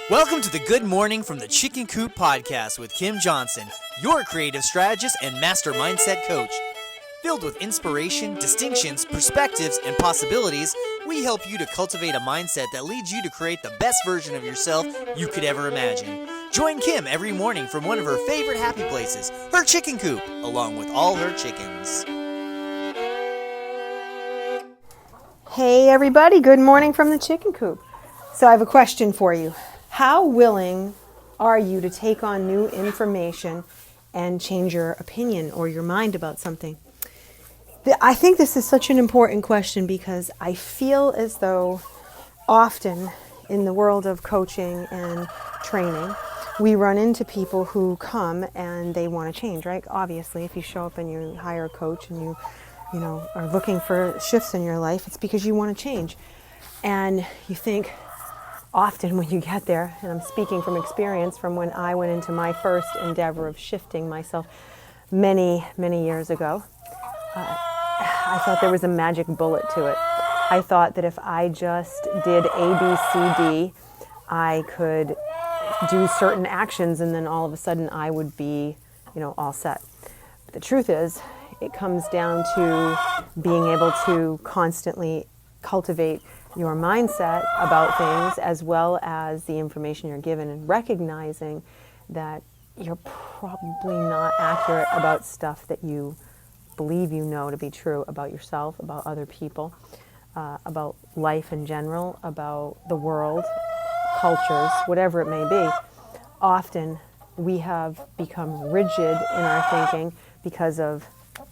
Welcome to the Good Morning from the Chicken Coop podcast with Kim Johnson, your creative strategist and master mindset coach. Filled with inspiration, distinctions, perspectives, and possibilities, we help you to cultivate a mindset that leads you to create the best version of yourself you could ever imagine. Join Kim every morning from one of her favorite happy places, her chicken coop, along with all her chickens. Hey everybody, good morning from the chicken coop. So I have a question for you. How willing are you to take on new information and change your opinion or your mind about something? I think this is such an important question because I feel as though often in the world of coaching and training, we run into people who come and they want to change, right? Obviously, if you show up and you hire a coach and you are looking for shifts in your life, it's because you want to change. And you think, often when you get there, and I'm speaking from experience from when I went into my first endeavor of shifting myself many, many years ago, I thought there was a magic bullet to it. I thought that if I just did A, B, C, D, I could do certain actions and then all of a sudden I would be, all set. But the truth is, it comes down to being able to constantly cultivate your mindset about things as well as the information you're given, and recognizing that you're probably not accurate about stuff that you believe you know to be true about yourself, about other people, about life in general, about the world, cultures, whatever it may be. Often we have become rigid in our thinking because of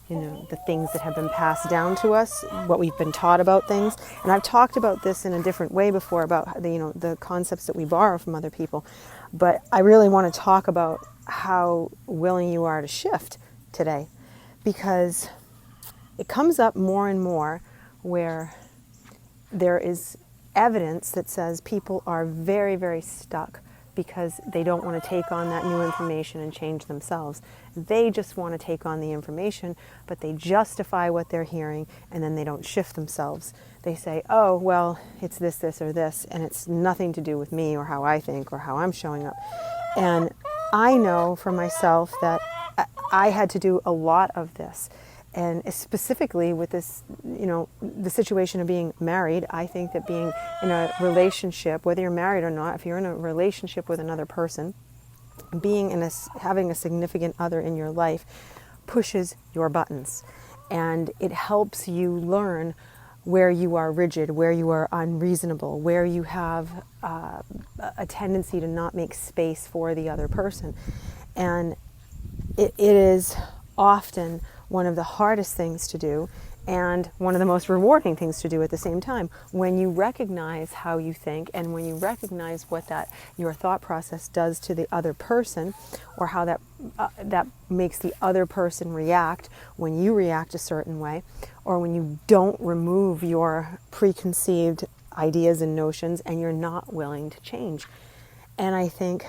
the things that have been passed down to us, what we've been taught about things. And I've talked about this in a different way before about the concepts that we borrow from other people. But I really want to talk about how willing you are to shift today, because it comes up more and more where there is evidence that says people are very, very stuck because they don't want to take on that new information and change themselves. They just want to take on the information, but they justify what they're hearing, and then they don't shift themselves. They say, oh, well, it's this, this, or this, and it's nothing to do with me or how I think or how I'm showing up. And I know for myself that I had to do a lot of this. And specifically with this, the situation of being married, I think that being in a relationship, whether you're married or not, if you're in a relationship with another person, having a significant other in your life pushes your buttons. And it helps you learn where you are rigid, where you are unreasonable, where you have a tendency to not make space for the other person. And it is often one of the hardest things to do and one of the most rewarding things to do at the same time, when you recognize how you think and when you recognize what your thought process does to the other person, or how that makes the other person react when you react a certain way, or when you don't remove your preconceived ideas and notions and you're not willing to change. And I think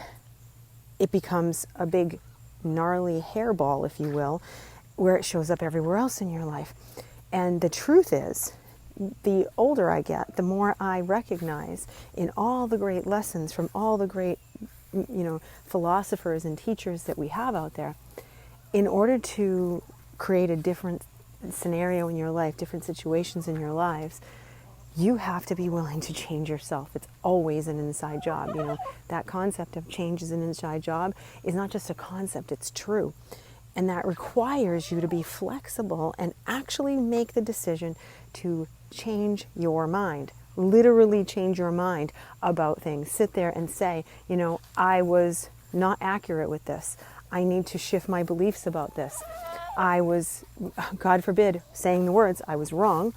it becomes a big gnarly hairball, if you will, where it shows up everywhere else in your life. And the truth is, the older I get, the more I recognize in all the great lessons from all the great, philosophers and teachers that we have out there, in order to create a different scenario in your life, different situations in your lives, you have to be willing to change yourself. It's always an inside job. That concept of change is an inside job is not just a concept, it's true. And that requires you to be flexible and actually make the decision to change your mind, literally change your mind about things. Sit there and say, I was not accurate with this. I need to shift my beliefs about this. I was, God forbid, saying the words, I was wrong,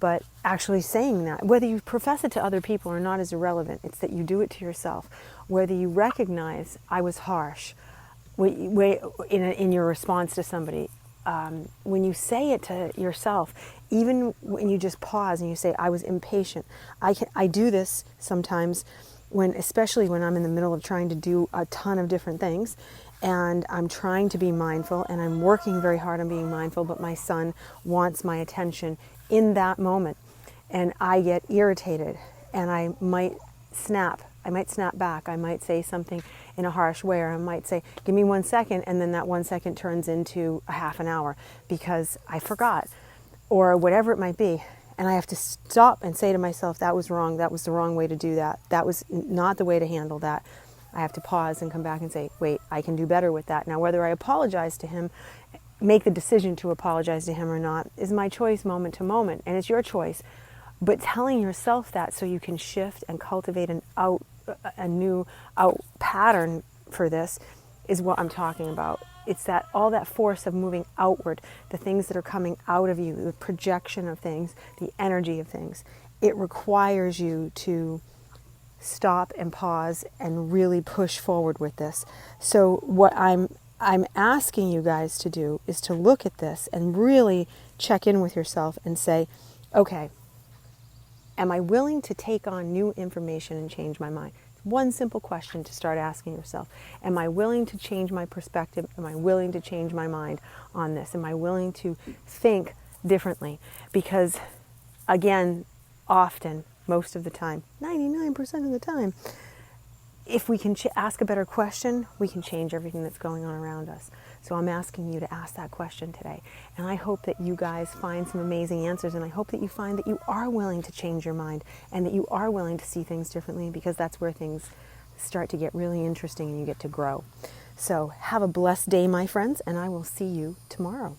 but actually saying that, whether you profess it to other people or not, is irrelevant. It's that you do it to yourself. Whether you recognize I was harsh, in your response to somebody, when you say it to yourself, even when you just pause and you say, I was impatient. I do this sometimes especially when I'm in the middle of trying to do a ton of different things, and I'm trying to be mindful, and I'm working very hard on being mindful, but my son wants my attention in that moment, and I get irritated, and I might snap. I might snap back. I might say something in a harsh way, or I might say, give me 1 second, and then that 1 second turns into a half an hour because I forgot, or whatever it might be. And I have to stop and say to myself, that was wrong. That was the wrong way to do that. That was not the way to handle that. I have to pause and come back and say, wait, I can do better with that. Now, whether I apologize to him, make the decision to apologize to him or not, is my choice moment to moment, and it's your choice. But telling yourself that so you can shift and cultivate a new pattern for this is what I'm talking about. It's that all that force of moving outward, the things that are coming out of you, the projection of things, the energy of things. It requires you to stop and pause and really push forward with this. So what I'm asking you guys to do is to look at this and really check in with yourself and say, okay, am I willing to take on new information and change my mind? One simple question to start asking yourself. Am I willing to change my perspective? Am I willing to change my mind on this? Am I willing to think differently? Because again, often, most of the time, 99% of the time, if we can ask a better question, we can change everything that's going on around us. So I'm asking you to ask that question today. And I hope that you guys find some amazing answers, and I hope that you find that you are willing to change your mind and that you are willing to see things differently, because that's where things start to get really interesting and you get to grow. So have a blessed day, my friends, and I will see you tomorrow.